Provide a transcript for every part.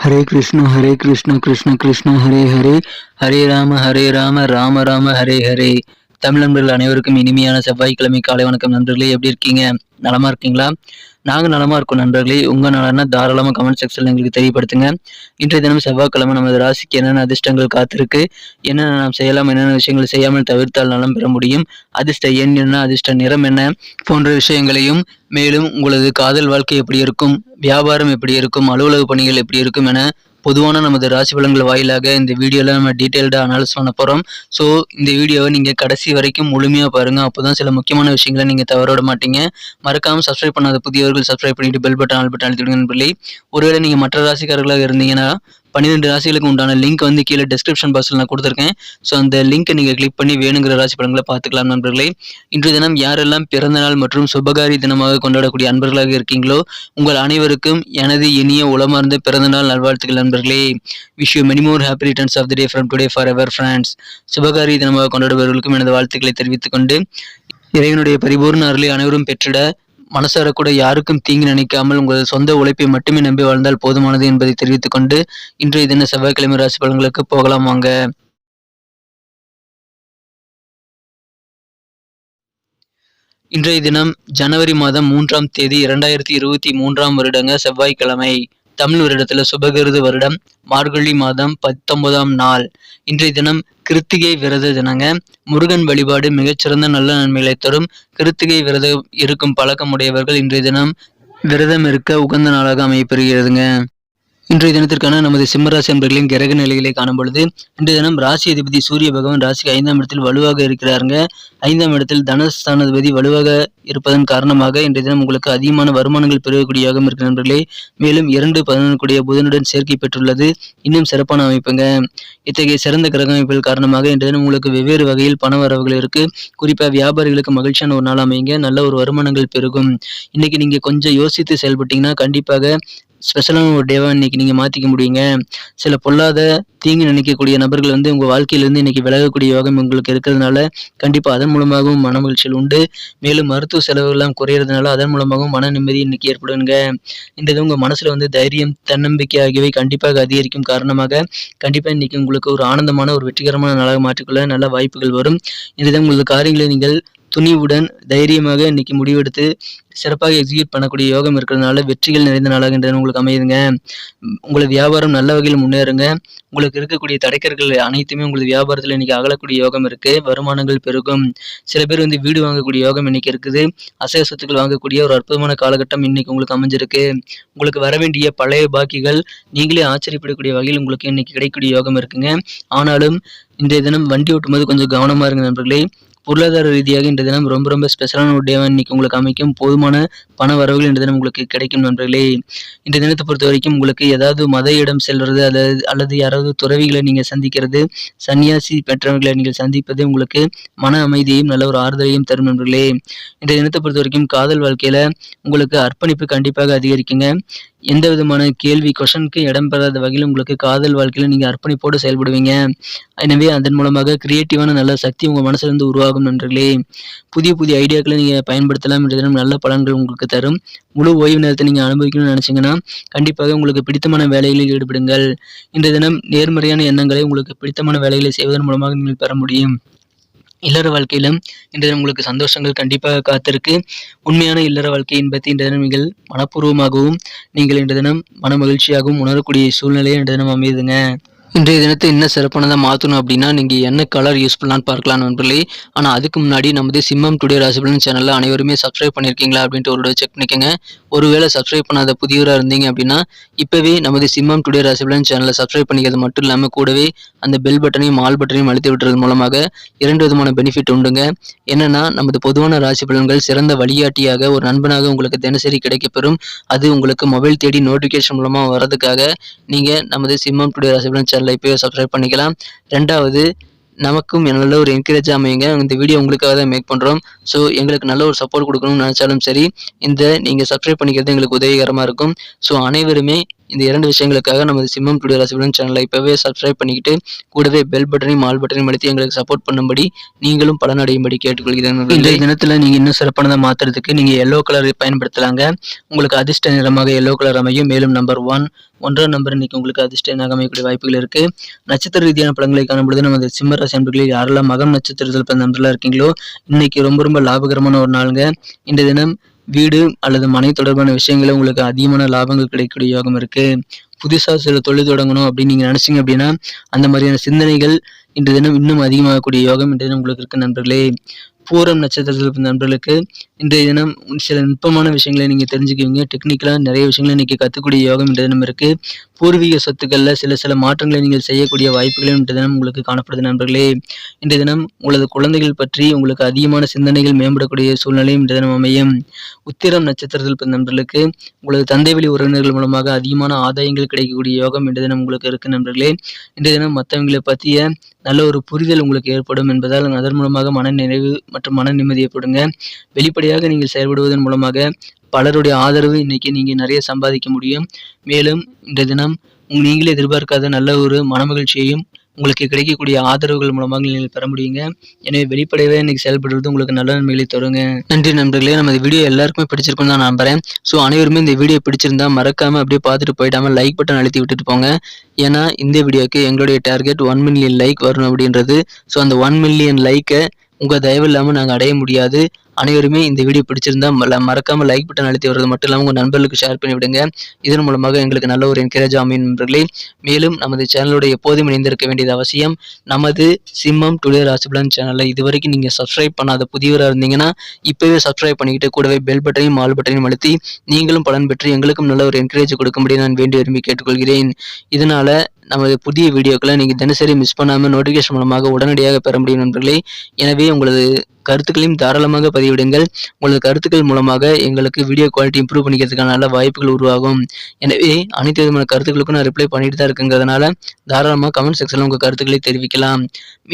ஹரே கிருஷ்ண கிருஷ்ண கிருஷ்ண ஹரே ஹரே, ஹரே ராம ராம ராம ஹரே ஹரே. தமிழ் நண்பர்கள் அனைவருக்கும் இனிமையான செவ்வாய்க்கிழமை காலை வணக்கம் நண்பர்களே. எப்படி இருக்கீங்க? நலமா இருக்கீங்களா? நாங்கள் நலமா இருக்கோம் நண்பர்களே. உங்க நலன்னா தாராளமாக கமெண்ட் செக்ஷன்ல எங்களுக்கு தெரியப்படுத்துங்க. இன்றைய தினம் செவ்வாய்க்கிழமை நமது ராசிக்கு என்னென்ன அதிர்ஷ்டங்கள் காத்திருக்கு, என்னென்ன நாம் செய்யலாம், என்னென்ன விஷயங்கள் செய்யாமல் தவிர்த்தால் நலம் பெற முடியும், அதிர்ஷ்ட எண் என்ன, அதிர்ஷ்ட நிறம் என்ன போன்ற விஷயங்களையும், மேலும் உங்களது காதல் வாழ்க்கை எப்படி இருக்கும், வியாபாரம் எப்படி இருக்கும், அலுவலக பணிகள் எப்படி இருக்கும் என பொதுவான நமது ராசி பலன்கள் வாயிலாக இந்த வீடியோவில் நம்ம டீட்டெயில்டாக அனாலிஸ் பண்ண போகிறோம். ஸோ இந்த வீடியோவை நீங்கள் கடைசி வரைக்கும் முழுமையாக பாருங்கள். அப்போ தான் சில முக்கியமான விஷயங்களை நீங்கள் தவற விட மாட்டீங்க. மறக்காமல் சப்ஸ்கிரைப் பண்ணாத புதியவர்கள் சப்ஸ்கிரைப் பண்ணிட்டு பெல் பட்டன் ஆல் பட்டன் அழுத்திடுங்க நண்பர்களே. ஒருவேளை நீங்கள் மற்ற ராசிக்காரர்களாக இருந்தீங்கன்னா 12 ராசிகளுக்கு உண்டான லிங்க் வந்து கீழே டிஸ்கிரிப்ஷன் பாக்ஸில் நான் கொடுத்துருக்கேன். ஸோ அந்த லிங்க்கை நீங்கள் கிளிக் பண்ணி வேணுங்கிற ராசி பலன்களை பார்த்துக்கலாம் நண்பர்களே. இன்றைய தினம் யாரெல்லாம் பிறந்த நாள் மற்றும் சுபகாரி தினமாக கொண்டாடக்கூடிய அன்பர்களாக இருக்கீங்களோ உங்கள் அனைவருக்கும் எனது இனிய உளமார்ந்த பிறந்த நாள் நல்வாழ்த்துக்கள் நண்பர்களே. Wish you many more happy returns of the day from today for ever friends. சுபகாரி தினமாக கொண்டாடுபவர்களுக்கும் எனது வாழ்த்துக்களை தெரிவித்துக் கொண்டு, இறைவனுடைய பரிபூர்ண அருளை அனைவரும் பெற்றிட மனசார கூட யாருக்கும் தீங்கு நினைக்காமல் உங்களது சொந்த உழைப்பை மட்டுமே நம்பி வாழ்ந்தால் போதுமானது என்பதை தெரிவித்துக் கொண்டு இன்றைய தின செவ்வாய்க்கிழமை ராசி பலன்களுக்கு போகலாம் வாங்க. இன்றைய தினம் ஜனவரி மாதம் 3ஆம் தேதி 2023 வருடங்க செவ்வாய்க்கிழமை. தமிழ் வருடத்தில் சுபகிருது வருடம் மார்கழி மாதம் 19ஆம் நாள். இன்றைய தினம் கிருத்திகை விரத தினங்க. முருகன் வழிபாடு மிகச்சிறந்த நல்ல நன்மைகளை தரும். கிருத்திகை விரதம் இருக்கும் பழக்கமுடையவர்கள் இன்றைய தினம் விரதம் இருக்க உகந்த நாளாக அமையப்பெறுகிறதுங்க. இன்றைய தினத்திற்கான நமது சிம்மராசி அன்பர்களின் கிரக நிலைகளை காணும் பொழுது இன்றைய தினம் ராசி அதிபதி சூரிய பகவான் ராசிக்கு 5ஆம் இடத்தில் வலுவாக இருக்கிறாருங்க. 5ஆம் இடத்தில் தனஸ்தானாதிபதி வலுவாக இருப்பதன் காரணமாக இன்றைய தினம் உங்களுக்கு அதிகமான வருமானங்கள் பெறக்கூடிய யோகம் இருக்கிற நண்பர்களே. மேலும் 2-11 கூடிய புதனுடன் சேர்க்கை பெற்றுள்ளது இன்னும் சிறப்பான அமைப்புங்க. இத்தகைய சிறந்த கிரக அமைப்புகள் காரணமாக இன்றைய தினம் உங்களுக்கு வெவ்வேறு வகையில் பண வரவுகள் இருக்கு. குறிப்பாக வியாபாரிகளுக்கு மகிழ்ச்சியான ஒரு நாள் அமைங்க, நல்ல ஒரு வருமானங்கள் பெருகும். இன்னைக்கு நீங்க கொஞ்சம் யோசித்து செயல்பட்டீங்கன்னா கண்டிப்பாக ஸ்பெஷலான ஒரு டேவா இன்னைக்கு நீங்க மாத்திக்க முடியுங்க. சில பொல்லாத தீங்கு நினைக்கக்கூடிய நபர்கள் வந்து உங்க வாழ்க்கையிலிருந்து இன்னைக்கு விலகக்கூடிய யோகம் உங்களுக்கு இருக்கிறதுனால கண்டிப்பா அதன் மூலமாகவும் மன மகிழ்ச்சிகள் உண்டு. மேலும் மருத்துவ செலவுகள் எல்லாம் குறையறதுனால அதன் மூலமாகவும் மன நிம்மதி இன்னைக்கு ஏற்படுங்க. இந்த இது உங்க மனசுல வந்து தைரியம், தன்னம்பிக்கை ஆகியவை கண்டிப்பாக அதிகரிக்கும் காரணமாக கண்டிப்பா இன்னைக்கு உங்களுக்கு ஒரு ஆனந்தமான ஒரு வெற்றிகரமான நாளாக மாற்றிக்கொள்ள நல்ல வாய்ப்புகள் வரும். இந்த உங்களது காரியங்களை நீங்கள் துணிவுடன் தைரியமாக இன்னைக்கு முடிவெடுத்து சிறப்பாக எக்ஸிக்யூட் பண்ணக்கூடிய யோகம் இருக்கிறதுனால வெற்றிகள் நிறைந்த நாளாக இன்றைய உங்களுக்கு அமையுதுங்க. உங்களது வியாபாரம் நல்ல வகையில் முன்னேறுங்க. உங்களுக்கு இருக்கக்கூடிய தடைக்கற்கள் அனைத்துமே உங்களது வியாபாரத்தில் இன்னைக்கு அகலக்கூடிய யோகம் இருக்கு. வருமானங்கள் பெருகும். சில பேர் வந்து வீடு வாங்கக்கூடிய யோகம் இன்னைக்கு இருக்குது. அசைவ சொத்துக்கள் வாங்கக்கூடிய ஒரு அற்புதமான காலகட்டம் இன்னைக்கு உங்களுக்கு அமைஞ்சிருக்கு. உங்களுக்கு வர வேண்டிய பழைய பாக்கிகள் நீங்களே ஆச்சரியப்படக்கூடிய வகையில் உங்களுக்கு இன்னைக்கு கிடைக்கக்கூடிய யோகம் இருக்குங்க. ஆனாலும் இன்றைய தினம் வண்டி ஓட்டும்போது கொஞ்சம் கவனமா இருங்க நண்பர்களே. பொருளாதார ரீதியாக இன்றைய தினம் ரொம்ப ஸ்பெஷலான ஒரு டேவா இன்னைக்கு உங்களுக்கு அமைக்கும். போதுமான பண வரவுகள் இன்றைய தினம் உங்களுக்கு கிடைக்கும் நண்பர்களே. இந்த தினத்தை பொறுத்த வரைக்கும் உங்களுக்கு ஏதாவது மத இடம் செல்வது அல்லது யாராவது துறவிகளை நீங்கள் சந்திக்கிறது, சன்னியாசி பெற்றவர்களை நீங்கள் சந்திப்பது உங்களுக்கு மன அமைதியையும் நல்ல ஒரு ஆறுதலையும் தரும் நண்பர்களே. இந்த தினத்தை பொறுத்த வரைக்கும் காதல் வாழ்க்கையில உங்களுக்கு அர்ப்பணிப்பு கண்டிப்பாக அதிகரிக்குங்க. எந்த விதமான கேள்வி கொஷனுக்கு இடம் பெறாத வகையில் உங்களுக்கு காதல் வாழ்க்கையில நீங்க அர்ப்பணிப்போடு செயல்படுவீங்க. எனவே அதன் மூலமாக கிரியேட்டிவான நல்ல சக்தி உங்க மனசுல இருந்து உருவாகும் நண்பர்களே. புதிய ஐடியாக்களை நீங்க பயன்படுத்தலாம். என்ற தினம் நல்ல பலன்கள் உங்களுக்கு தரும். முழு ஓய்வு நேரத்தை நீங்க அனுபவிக்கணும்னு நினைச்சீங்கன்னா கண்டிப்பாக உங்களுக்கு பிடித்தமான வேலைகளில் ஈடுபடுங்கள். இந்த தினம் நேர்மறையான எண்ணங்களை உங்களுக்கு பிடித்தமான வேலைகளை செய்வதன் மூலமாக நீங்கள் பெற முடியும். இல்லற வாழ்க்கையிலும் இன்றைய தினம் உங்களுக்கு சந்தோஷங்கள் கண்டிப்பாக காத்திருக்கு. உண்மையான இல்லற வாழ்க்கை இன்பத்தை இன்றைய தினம் நீங்கள் மனப்பூர்வமாகவும் நீங்கள் இன்றைய தினம் மன மகிழ்ச்சியாகவும் உணரக்கூடிய சூழ்நிலையை இன்றைய தினம் அமையுதுங்க. இன்றைய தினத்தை இன்னும் சிறப்பானதாக மாற்றணும் அப்படின்னா நீங்கள் என்ன கலர் யூஸ் பண்ணலான்னு பார்க்கலாம் நண்பர்களே. ஆனால் அதுக்கு முன்னாடி நமது சிம்மம் டுடே ராசி பலன் சேனலில் அனைவருமே சப்ஸ்கிரைப் பண்ணியிருக்கீங்களா அப்படின்ட்டு ஒரு செக் பண்ணிக்கோங்க. ஒருவேளை சப்ஸ்கிரைப் பண்ணாத புதியவராக இருந்தீங்க அப்படின்னா இப்போவே நமது சிம்மம் டுடே ராசி பலன் சேனலை சப்ஸ்கிரைப் பண்ணிக்கிறது மட்டும் இல்லாமல் கூடவே அந்த பெல் பட்டனையும் ஆல் பட்டனையும் அழுத்தி விட்டுறது மூலமாக 2 விதமான பெனிஃபிட் உண்டுங்க. என்னன்னா நமது பொதுவான ராசி பலன்கள் சிறந்த வழிகாட்டியாக ஒரு நண்பனாக உங்களுக்கு தினசரி கிடைக்கப்பெறும். அது உங்களுக்கு மொபைல் தேடி நோட்டிஃபிகேஷன் மூலமாக வர்றதுக்காக நீங்கள் நமது சிம்மம் டுடே ராசி பலன் சேனல் இப்போவே சப்ஸ்கிரைப் பண்ணிக்கலாம். 2வது நமக்கும் நல்ல ஒரு என்கரேஜ் அமையுங்க. இந்த வீடியோ உங்களுக்காக தான் மேக் பண்ணுறோம். ஸோ எங்களுக்கு நல்ல ஒரு சப்போர்ட் கொடுக்கணும்னு நினச்சாலும் சரி, இந்த நீங்கள் சப்ஸ்கிரைப் பண்ணிக்கிறது எங்களுக்கு உதவிகரமாக இருக்கும். ஸோ அனைவருமே இந்த 2 விஷயங்களுக்காக நமது சிம்மம் டுடே ராசி பலன் சேனலை இப்பவே சப்ஸ்கிரைப் பண்ணிக்கிட்டு கூடவே பெல் பட்டனையும் ஆல் பட்டனையும் அழுத்தி எங்களுக்கு சப்போர்ட் பண்ணும்படி நீங்களும் பலனடையும்படி கேட்டுக்கொள்கிறேன். இன்றைய தினத்துல நீங்க இன்னும் சிறப்பானதை மாத்துறதுக்கு நீங்க எல்லோ கலரை பயன்படுத்தலாங்க. உங்களுக்கு அதிர்ஷ்ட நிறமாக எல்லோ கலர் அமையும். மேலும் நம்பர் 1 நம்பர் இன்னைக்கு உங்களுக்கு அதிர்ஷ்ட எண்ணாக அமையக்கூடிய வாய்ப்புகள் இருக்கு. நட்சத்திர ரீதியான பலன்களை காணும்பொழுது நமது சிம்ம ராசி அன்பர்களில் யாரெல்லாம் மகம் நட்சத்திரத்தில் பிறந்த நண்பர்களா இருக்கீங்களோ இன்னைக்கு ரொம்ப லாபகரமான ஒரு நாளுங்க. இன்றைய தினம் வீடு அல்லது மனை தொடர்பான விஷயங்கள உங்களுக்கு அதிகமான லாபங்கள் கிடைக்கக்கூடிய யோகம் இருக்கு. புதுசா சில தொழில் தொடங்கணும் அப்படின்னு நீங்க நினைச்சீங்க அப்படின்னா அந்த மாதிரியான சிந்தனைகள் இன்றைய தினம் இன்னும் அதிகமாகக்கூடிய யோகம் இன்றைய தினம் உங்களுக்கு இருக்கு நண்பர்களே. பூரம் நட்சத்திரத்தில் இருந்த நண்பர்களுக்கு இன்றைய தினம் சில நுட்பமான விஷயங்களை நீங்க தெரிஞ்சுக்குவீங்க. டெக்னிக்கலா நிறைய விஷயங்களை இன்னைக்கு கத்துக்கூடிய யோகம் இன்றைய தினம் இருக்கு. பூர்வீக சொத்துக்கள்ல சில மாற்றங்களை நீங்கள் செய்யக்கூடிய வாய்ப்புகளும் இன்றைய தினம் உங்களுக்கு காணப்படுது நண்பர்களே. இன்றைய தினம் உங்களது குழந்தைகள் பற்றி உங்களுக்கு அதிகமான சிந்தனைகள் மேம்படக்கூடிய சூழ்நிலையும் இன்றைய தினம் அமையும். உத்திரம் நட்சத்திரத்தில் பிறந்த நண்பர்களுக்கு உங்களது தந்தை வழி உறவினர்கள் மூலமாக அதிகமான ஆதாயங்கள் கிடைக்கக்கூடிய யோகம் இன்றைய தினம் உங்களுக்கு இருக்கு நண்பர்களே. இன்றைய தினம் மற்றவங்களை பற்றிய நல்ல ஒரு புரிதல் உங்களுக்கு ஏற்படும் என்பதால் அதன் மூலமாக மன நிறைவு மற்றும் மன நிம்மதி ஏற்படுங்க. வெளிப்படையாக நீங்கள் செயல்படுவதன் மூலமாக பலருடைய ஆதரவு இன்னைக்கு நீங்க நிறைய சம்பாதிக்க முடியும். மேலும் இன்றைய தினம் நீங்களே எதிர்பார்க்காத நல்ல ஒரு மனமகிழ்ச்சியையும் உங்களுக்கு கிடைக்கக்கூடிய ஆதரவுகள் மூலமாக நீங்கள் பெற முடியுங்க. எனவே வெளிப்படையாக இன்னைக்கு செயல்படுறது உங்களுக்கு நல்ல நன்மைகளை தருங்க. நன்றி நண்பர்களே. நம்ம இந்த வீடியோ எல்லாருக்குமே பிடிச்சிருக்குன்னு தான் நம்புறேன். ஸோ அனைவருமே இந்த வீடியோ பிடிச்சிருந்தா மறக்காம அப்படியே பார்த்துட்டு போயிடாம லைக் பட்டன் அழுத்தி விட்டுட்டு போங்க. ஏன்னா இந்த வீடியோக்கு எங்களுடைய டார்கெட் 1 மில்லியன் லைக் வரணும் அப்படின்றது. ஸோ அந்த 1 மில்லியன் லைக்கை உங்க தயவு இல்லாமல் நாங்கள் அடைய முடியாது. அனைவருமே இந்த வீடியோ பிடிச்சிருந்தா மறக்காம லைக் பட்டன் அழுத்தி வர்றது மட்டும் இல்லாமல் உங்கள் நண்பர்களுக்கு ஷேர் பண்ணி விடுங்க. இதன் மூலமாக எங்களுக்கு நல்ல ஒரு என்கரேஜ் அமையும் நண்பர்களே. மேலும் நமது சேனலோட எப்போதும் இணைந்திருக்க வேண்டியது அவசியம். நமது சிம்மம் டுடே ராசி பலன் சேனலை இதுவரைக்கும் நீங்கள் சப்ஸ்கிரைப் பண்ணாத புதியவராக இருந்தீங்கன்னா இப்போவே சப்ஸ்கிரைப் பண்ணிக்கிட்டு கூடவே பெல் பட்டனையும் ஆல் பட்டனையும் அழுத்தி நீங்களும் பலன் பெற்று எங்களுக்கும் நல்ல ஒரு என்கரேஜ் கொடுக்கும்படி நான் வேண்டி விரும்பி கேட்டுக்கொள்கிறேன். இதனால நமது புதிய வீடியோக்களை நீங்கள் தினசரி மிஸ் பண்ணாமல் நோட்டிஃபிகேஷன் மூலமாக உடனடியாக பெற முடியும் நண்பர்களே. எனவே உங்களது கருத்துக்களையும் தாராளமாக பதிவிடுங்கள். உங்களது கருத்துக்கள் மூலமாக எங்களுக்கு வீடியோ குவாலிட்டி இம்ப்ரூவ் பண்ணிக்கிறதுக்கான நல்ல வாய்ப்புகள் உருவாகும். எனவே அனைத்து விதமான கருத்துக்களுக்கும் நான் ரிப்ளை பண்ணிட்டு தான் இருக்குங்கிறதுனால தாராளமாக கமெண்ட் செக்ஷனில் உங்கள் கருத்துக்களை தெரிவிக்கலாம்.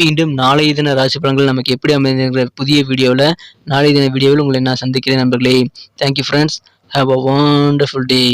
மீண்டும் நாளைய தின ராசி பலன்கள் நமக்கு எப்படி அமைந்திருக்கிற புதிய வீடியோவில் நாளைய தின வீடியோவில் உங்களை நான் சந்திக்கிறேன் நண்பர்களே. Thank you friends. Have a wonderful day.